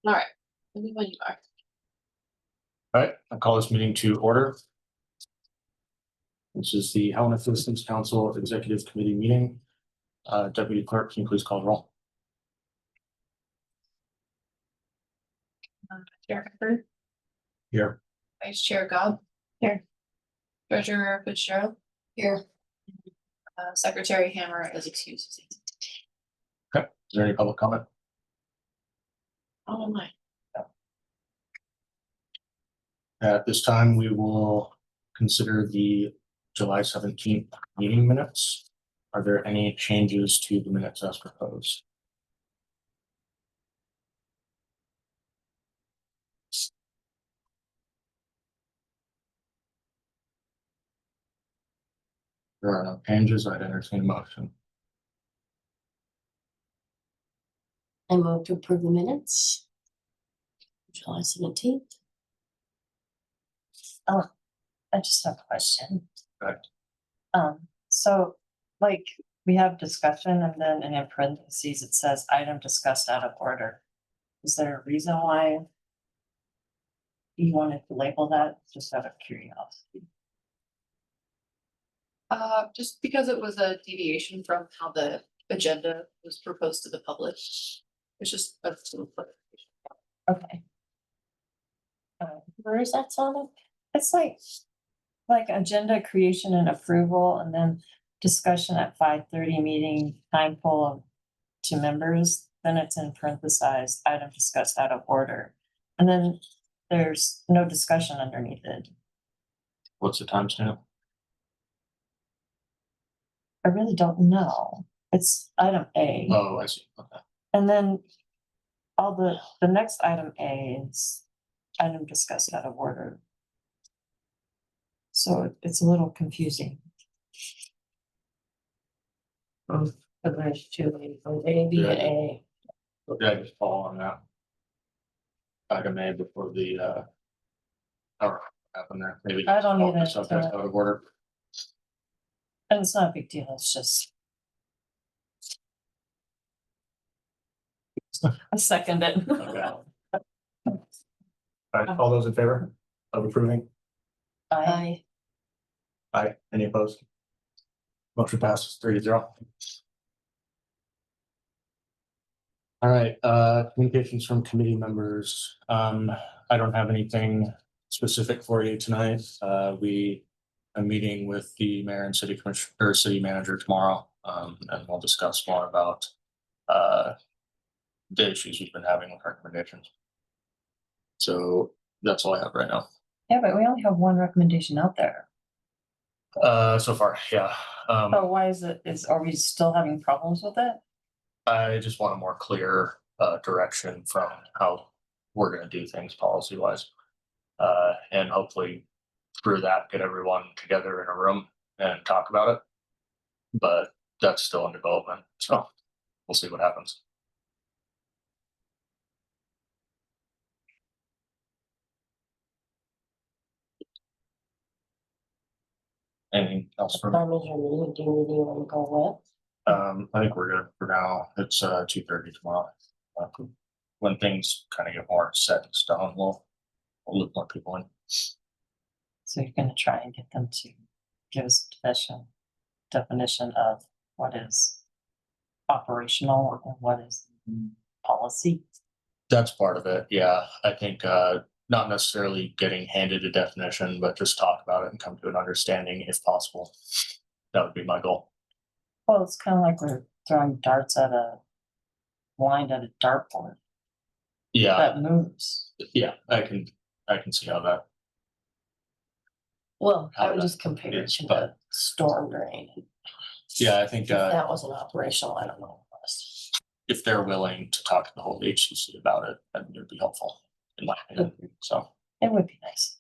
All right. Let me when you are. All right, I call this meeting to order. This is the Helena Citizens Council Executive Committee meeting. Deputy Clerk, can you please call the roll? Chair Clifford, Here. Vice Chair Gobb. Here. Treasurer Fitzgerald. Here. Secretary Hammer is excused. Okay, is there any public comment? Oh my. At this time, we will consider the July 17th meeting minutes. Are there any changes to the minutes as proposed? There are no changes. I'd entertain a motion. I move to approve the minutes. July 17th. Oh, I just have a question. Right. So like we have discussion and then in parentheses, it says item discussed out of order. Is there a reason why you wanted to label that, just out of curiosity? Just because it was a deviation from how the agenda was proposed to the public. It's just a little clarification. Okay. Where is that, Sonic? It's like agenda creation and approval and then discussion at 5:30 meeting time full to members, then it's in parentheses, item discussed out of order. And then there's no discussion underneath it. What's the timestamp? I really don't know. It's item A. Oh, I see. Okay. And then all the next item A is item discussed out of order. So it's a little confusing. But there's two, A, B, and A. Okay, I just follow on that. Item A before the or happened there. Maybe I don't call need the it, subject out of order. And it's not a big deal, it's just. I second it. Okay. All right, all those in favor of approving? I, Aye. Any opposed? Motion passes 3-0. All right, communications from committee members. I don't have anything specific for you tonight. We are meeting with the mayor and city commissioner or city manager tomorrow. And we'll discuss more about the issues we've been having with recommendations. So that's all I have right now. yeah, but we only have one recommendation out there. So far, yeah. So why are we still having problems with it? I just want a more clear direction from how we're gonna do things policy wise. And hopefully through that, get everyone together in a room and talk about it. But that's still in development, so we'll see what happens. Anything else for me? Time is your meeting, do you want to go I think we're good for now. It's 2:30 tomorrow. When things kind of get more set in stone, we'll look more people in. So you're gonna try and get them to give us a definition of what is operational and what is policy. That's part of it, yeah. I think not necessarily getting handed a definition, but just talk about it and come to an understanding if possible. That would be my goal. Well, it's kind of like we're throwing darts at a blind at a dartboard Yeah, that moves. yeah, I can see how that. Well, I would How just compare it is, to but- the storm drain. Yeah, I think If that wasn't operational, I don't know. What was. if they're willing to talk to the whole HCC about it, then it would be helpful in my opinion. So It would be nice.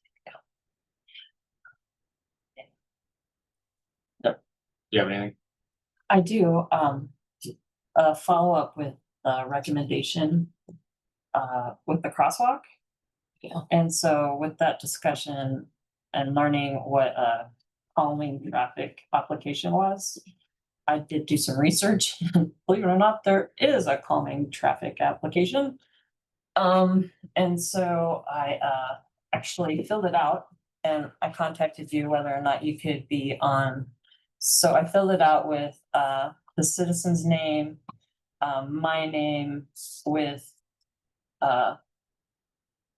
do you have anything? I do, a follow-up with the recommendation with the crosswalk. Yeah. And so with that discussion and learning what a calming traffic application was, I did do some research. Believe it or not, there is a calming traffic application. And so I actually filled it out and I contacted you whether or not you could be on. So I filled it out with the citizen's name, my name with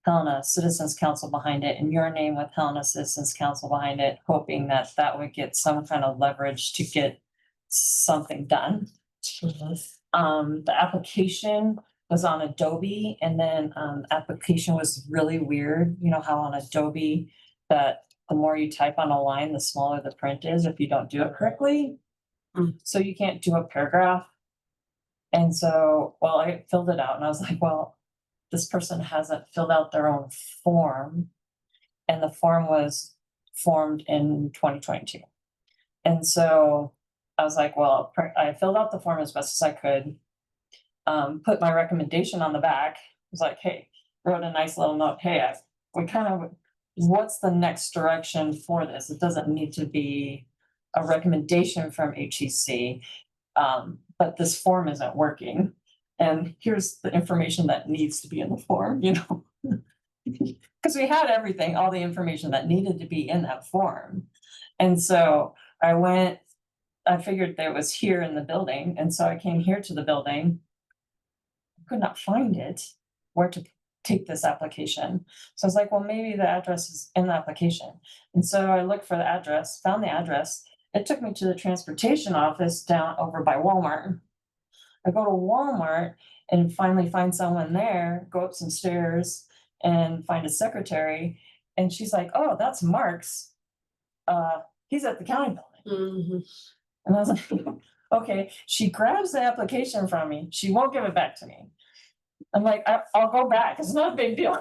Helena Citizens Council behind it, and your name with Helena Citizens Council behind it, hoping that that would get some kind of leverage to get something done. The application was on Adobe, and then application was really weird. You know how on Adobe that the more you type on a line, the smaller the print is if you don't do it correctly. So you can't do a paragraph. And so, well, I filled it out and I was like, well, this person hasn't filled out their own form. And the form was formed in 2022. And so I was like, well, I filled out the form as best as I could. Put my recommendation on the back. I was like, hey, wrote a nice little note. Hey, what's the next direction for this? It doesn't need to be a recommendation from HCC, but this form isn't working. And here's the information that needs to be in the form, you know? Because we had everything, all the information that needed to be in that form. And so I figured that it was here in the building. And so I came here to the building. Could not find it, where to take this application. So I was like, well, maybe the address is in the application. And so I looked for the address, found the address. It took me to the transportation office down over by Walmart. I go to Walmart and finally find someone there, go up some stairs and find a secretary. And she's like, oh, that's Mark's. He's at the county building. And I was like, okay. She grabs the application from me. She won't give it back to me. I'm like, I'll go back. It's not a big deal.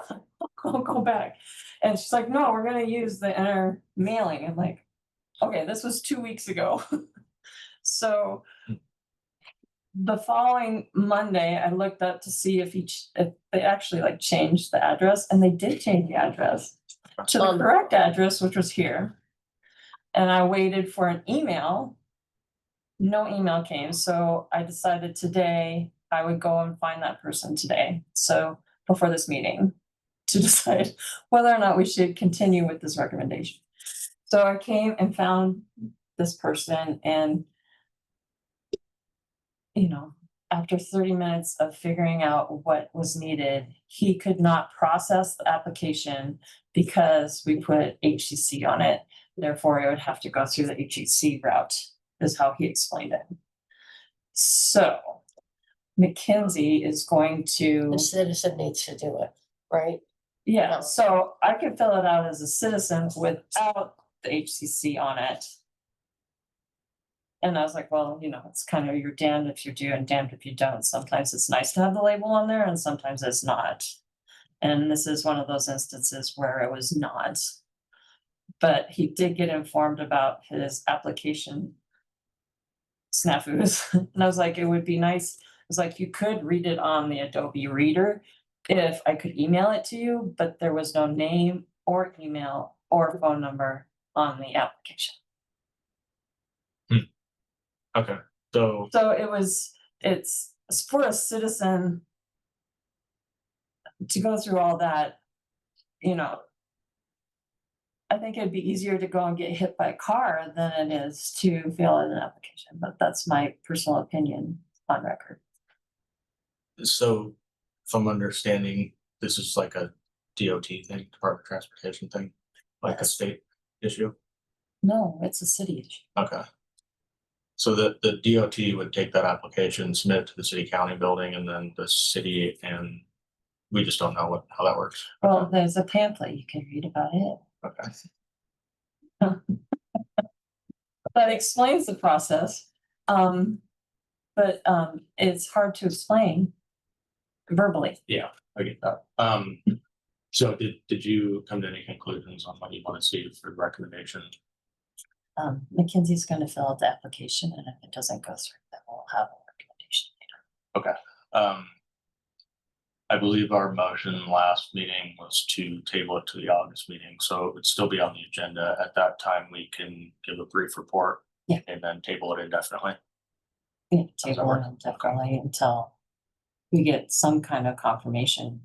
I'll go back. And she's like, no, we're going to use the inner mailing. I'm like, okay, this was 2 weeks ago. So the following Monday, I looked up to see if they actually like changed the address, and they did change the address to the correct address, which was here. And I waited for an email. No email came, so I decided today I would go and find that person today. So before this meeting, to decide whether or not we should continue with this recommendation. So I came and found this person, and you know, after 30 minutes of figuring out what was needed, he could not process the application because we put HCC on it. Therefore, it would have to go through the HCC route, is how he explained it. So Mackenzie is going to. The citizen needs to do it, right? Yeah, so I could fill it out as a citizen without the HCC on it. And I was like, well, you know, it's kind of you're damned if you do and damned if you don't. Sometimes it's nice to have the label on there and sometimes it's not. And this is one of those instances where it was not. But he did get informed about his application snafus. And I was like, it would be nice. I was like, you could read it on the Adobe Reader if I could email it to you, but there was no name or email or phone number on the application. Okay, so So it's for a citizen to go through all that, you know. I think it'd be easier to go and get hit by a car than it is to fill in an application, but that's my personal opinion on record. so if I'm understanding, this is like a DOT thing, Department of Transportation thing, like a Yes. state issue? No, it's a city issue. Okay. So the DOT would take that application, submit it to the city county building, and then the city, and we just don't know how that works. Well, there's a pamphlet, you can read about it. Okay. That explains the process. But it's hard to explain verbally. I get that. So did you come to any conclusions on what you want to see for recommendation? Mackenzie's gonna fill out the application, and if it doesn't go through, then we'll have a recommendation later. I believe our motion last meeting was to table it to the August meeting, so it would still be on the agenda. At that time, we can give a brief report. Yeah. And then table it indefinitely. Yeah, that table work? it indefinitely until we get some kind of confirmation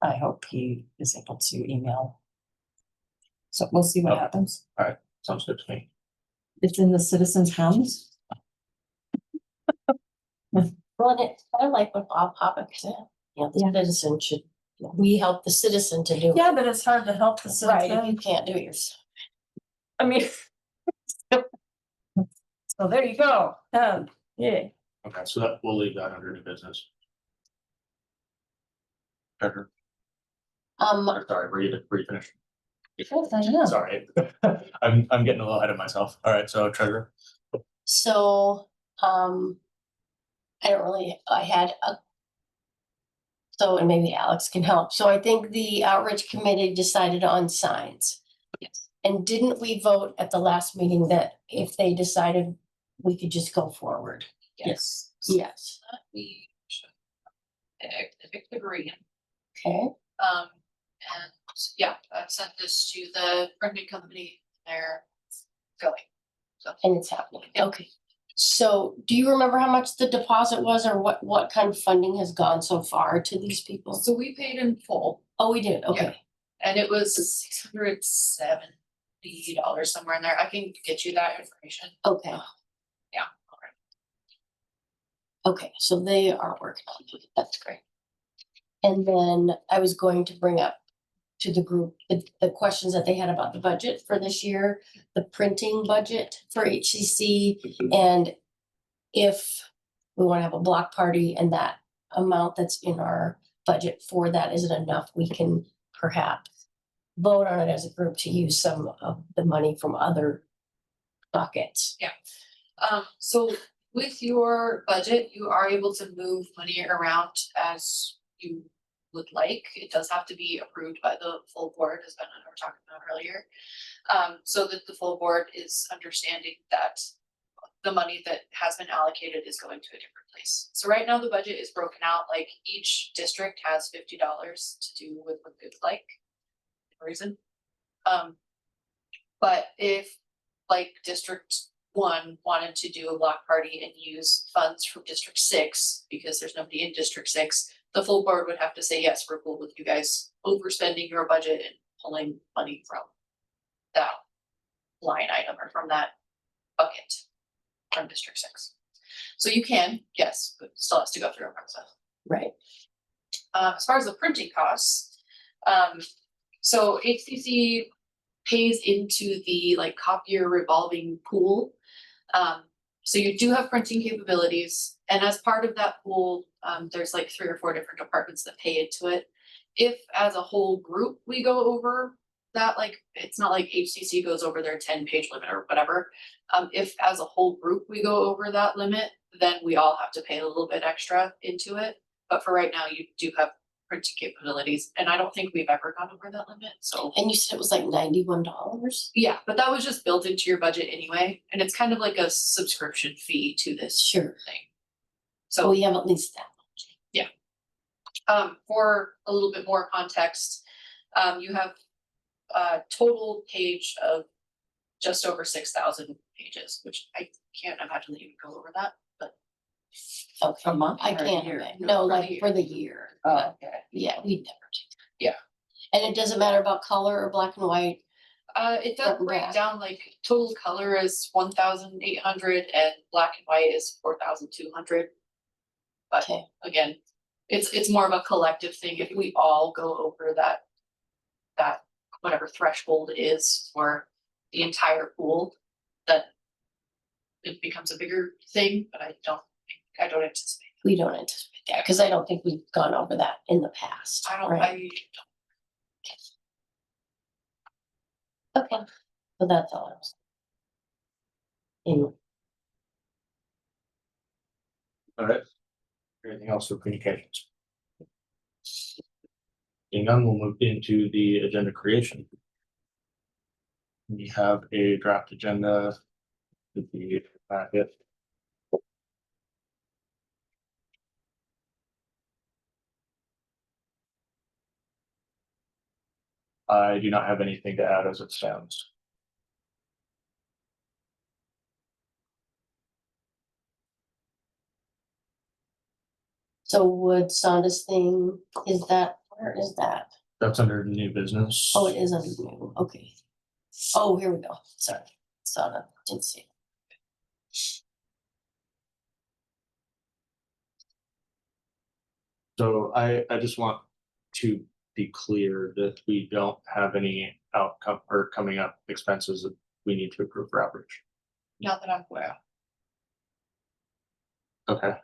I hope he is able to email. So we'll see what Okay. happens. Sounds good to me. It's in the citizens' house. Well, it's kind of like what Bob Hoppe said, the citizen should, we help the citizen to do. Yeah, but it's hard to help the Right, if you citizen. can't do it yourself. I mean. So there you go. Yeah. Okay, so that, we'll leave that under new business. Treasurer, sorry, were you finished? Yes, I know. Sorry, I'm getting a little ahead of myself. All right, so treasurer. So, I don't really, I had a. So, and maybe Alex can help. So I think the outreach committee decided on signs. Yes. And didn't we vote at the last meeting that if they decided we could just go forward? Yes. Yes. We should pick the green. Okay, And yeah, I sent this to the printing company. They're going. So and it's happening. Okay. So do you remember how much the deposit was or what kind of funding has gone so far to these people? so we paid in full Oh, we did. Okay. and it was $670 somewhere in there. I can get you that information. Okay. Yeah. Okay, so they are working on it. That's great. And then I was going to bring up to the group the questions that they had about the budget for this year, the printing budget for HCC, and if we want to have a block party and that amount that's in our budget for that isn't enough, we can perhaps vote on it as a group to use some of the money from other buckets. So with your budget, you are able to move money around as you would like. It does have to be approved by the full board, as Ben and I were talking about earlier. So that the full board is understanding that the money that has been allocated is going to a different place. So right now the budget is broken out, like each district has $50 to do with what they'd like. Reason. But if like District 1 wanted to do a block party and use funds from District 6, because there's nobody in District 6, the full board would have to say, yes, we're cool with you guys overspending your budget and pulling money from that line item or from that bucket from District 6. So you can, yes, but it still has to go through a process. Right. As far as the printing costs, so HCC pays into the like copier revolving pool. So you do have printing capabilities, and as part of that pool, there's like 3 or 4 different departments that pay into it. If as a whole group we go over that, like it's not like HCC goes over their 10-page limit or whatever. If as a whole group we go over that limit, then we all have to pay a little bit extra into it. But for right now, you do have printing capabilities, and I don't think we've ever gone over that limit, so. And you said it was like $91? Yeah, but that was just built into your budget anyway, and it's kind of like a subscription fee to this Sure. thing. So So, we have at least that. for a little bit more context, you have a total page of just over 6,000 pages, which I can't imagine that you would go over that, but. Okay. A month I or a can't, year? imagine. For No, the like year. for the year. Oh, okay. Yeah, we never do. Yeah. And it doesn't matter about color or black and white. It does Front and break back. down, like total color is 1,800 and black and white is 4,200. But Okay. again, it's more of a collective thing. If we all go over that whatever threshold is for the entire pool, that it becomes a bigger thing, but I don't anticipate. We don't anticipate that because I don't think we've gone over that in the past. I don't, right? Okay, so that's all I was. In, All right. Anything else for communications? Seeing none, we'll move into the agenda creation. We have a draft agenda with the packet. I do not have anything to add as it stands. so would Sonda's thing, is that Where is that? That's under new business. Oh, it is under new, okay. Oh, here we go, sorry, saw that, didn't see it. So I just want to be clear that we don't have any outcome or coming up expenses that we need to approve for outreach. Not that I'm aware of. Okay,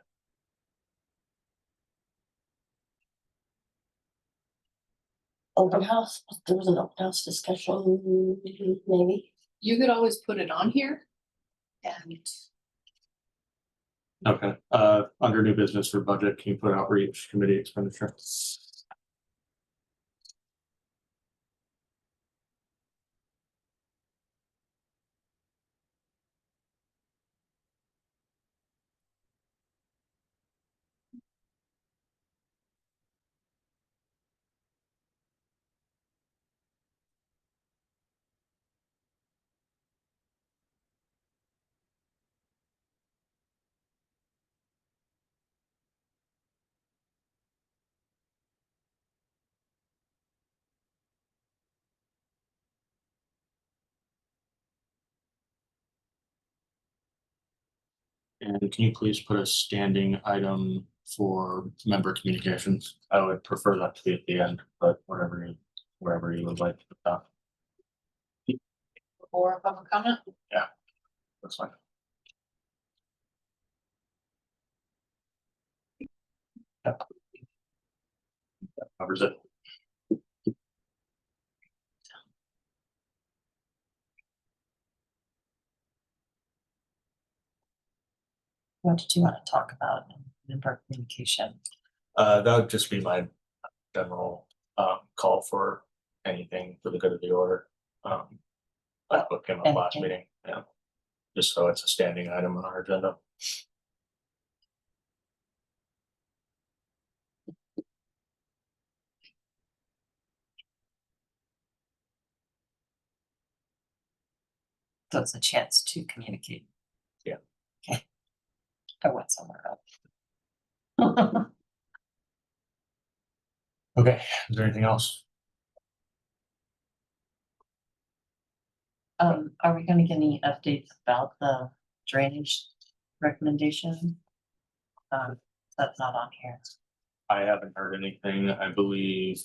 Open house, there was an open house discussion, maybe? You could always put it on here. And okay. Under new business for budget, can you put outreach committee expenditure? And can you please put a standing item for member communications? I would prefer that to be at the end, but wherever you would like to put that, before public comment, that's fine. Yep. That covers it. What did you want to talk about in member communication? That would just be my general call for anything for the good of the order. Like what came up last Anything. meeting, yeah. Just so it's a standing item on our agenda. So it's a chance to communicate. Yeah. Okay. I went somewhere else. Okay, is there anything else? Are we gonna get any updates about the drainage recommendation? That's not on here. I haven't heard anything. I believe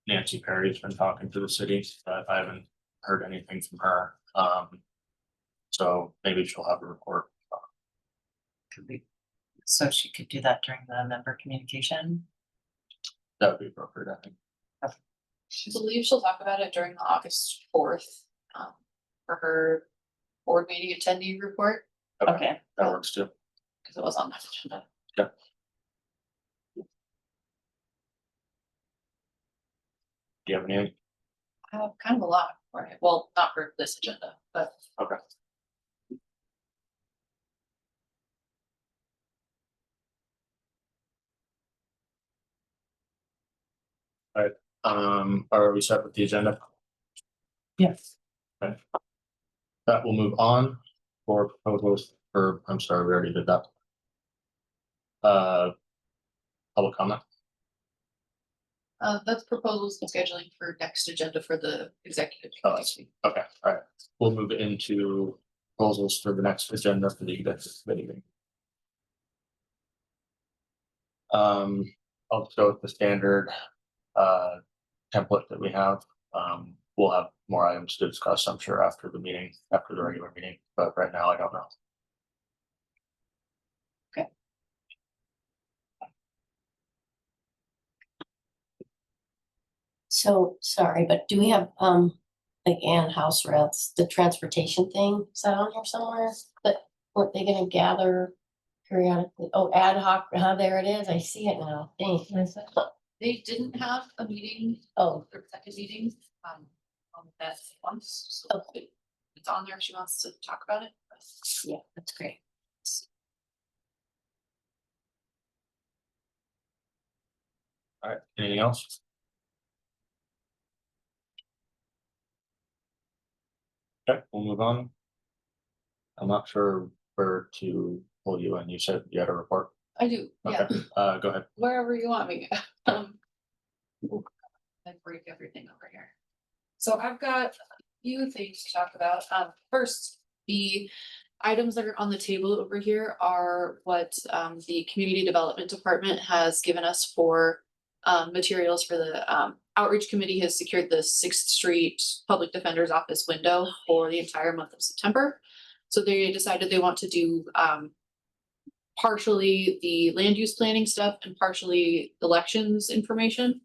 Nancy Perry's been talking to the city, but I haven't heard anything from her. So maybe she'll have a report. Could we, so she could do that during the member communication? That would be appropriate, I think. I believe she'll talk about it during the August 4th, for her board meeting attendee report, Okay, That works too. because it was on that agenda. Do you have any? I have kind of a lot, right? Well, not for this agenda, but Okay. Alright, are we set with the agenda? yes. That will move on for proposals, or I'm sorry, we already did that. Public comment. that's proposals and scheduling for next agenda for the executive. Oh, I see. Okay, all right. We'll move into proposals for the next agenda for the executive committee meeting. I'll just go with the standard template that we have. We'll have more items to discuss, I'm sure, after the meeting, after the regular meeting, but right now I don't know. So, sorry, but do we have, like Ann House Rents, the transportation thing, is that on here somewhere? That, weren't they gonna gather periodically? Oh, ad hoc, there it is, I see it now, thanks. They didn't have a meeting, Oh, their second meeting, on that once, so okay, it's on there if she wants to talk about it. yeah, that's great. All right, anything else? Okay, we'll move on. I'm not sure where to pull you in. You said you had a report. I do, yeah, Okay, go ahead. wherever you want me. So I've got a few things to talk about. First, the items that are on the table over here are what the community development department has given us for materials for the outreach committee has secured the Sixth Street Public Defender's Office window for the entire month of September. So they decided they want to do partially the land use planning stuff and partially elections information.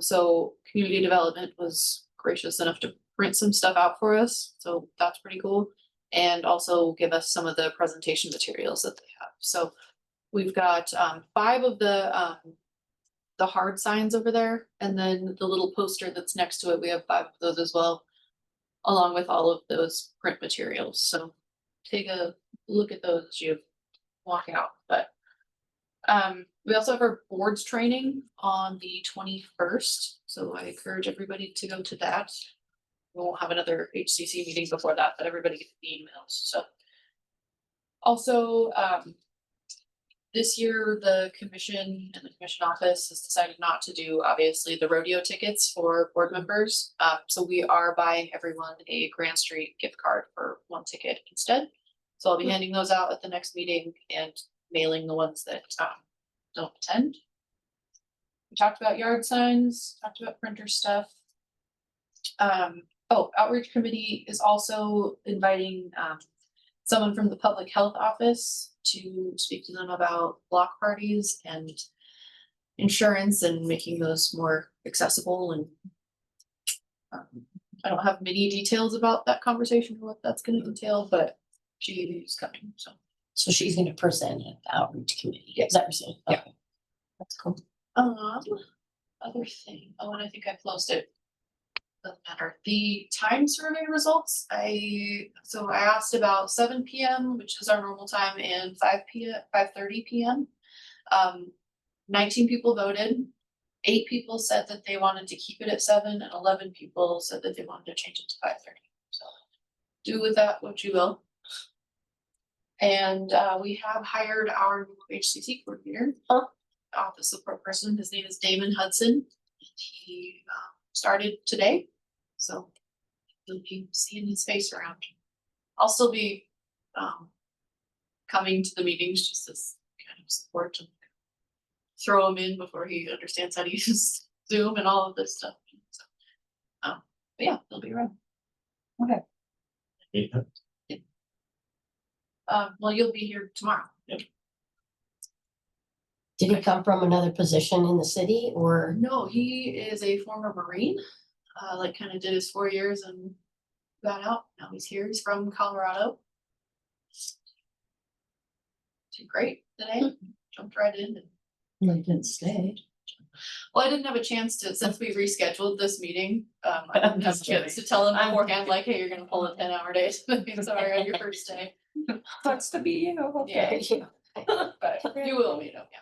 So community development was gracious enough to print some stuff out for us, so that's pretty cool. And also give us some of the presentation materials that they have. So we've got 5 of the hard signs over there, and then the little poster that's next to it, we have 5 of those as well, along with all of those print materials. So take a look at those as you walk out. But we also have our boards training on the 21st, so I encourage everybody to go to that. We won't have another HCC meeting before that, but everybody gets the emails. So also, this year, the commission and the commission office has decided not to do, obviously, the rodeo tickets for board members. So we are buying everyone a Grand Street gift card for 1 ticket instead. So I'll be handing those out at the next meeting and mailing the ones that don't attend. We talked about yard signs, talked about printer stuff. Outreach committee is also inviting someone from the public health office to speak to them about block parties and insurance and making those more accessible. And I don't have many details about that conversation or what that's gonna entail, but she is coming, so. So she's gonna present at the outreach committee. Yes. Is that what you're saying? Yeah. Okay. That's cool. Other thing, and I think I closed it. Doesn't matter. The time survey results, I asked about 7 PM, which is our normal time, and 5:30 PM. 19 people voted. 8 people said that they wanted to keep it at 7, and 11 people said that they wanted to change it to 5:30. So do with that what you will. And we have hired our new HCC coordinator, office support person. His name is Damon Hudson. He started today, so you'll be seeing his face around. I'll still be coming to the meetings just as kind of support and throw him in before he understands how to use Zoom and all of this stuff. So, but yeah, they'll be around. Yeah. Well, you'll be here tomorrow. Did he come from another position in the city or? No, he is a former Marine, like kind of did his 4 years and got out. Now he's here. He's from Colorado. Did great today. Jumped right in. No, he didn't stay. Well, I didn't have a chance to, since we rescheduled this meeting, I didn't have a chance to tell him beforehand, like, hey, you're gonna pull a 10-hour day. Sorry, on your first day. Sucks to be you, okay. Yeah. But you will meet him, yeah.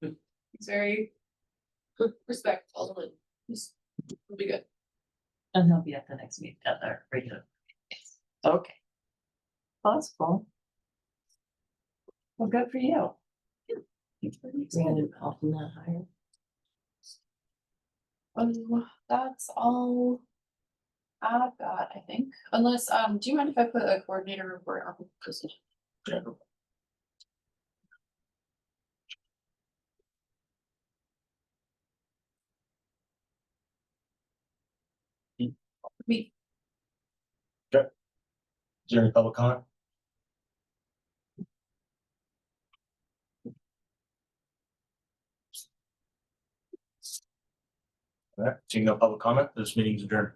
He's very respectful and will be good. And he'll be at the next meeting at the regular. Okay. Well, that's cool. Well, good for you. Bringing him out from that hire. That's all I've got, I think, unless, do you mind if I put a coordinator report on this? Me. Is there any public comment? All right, seeing no public comment, this meeting is adjourned.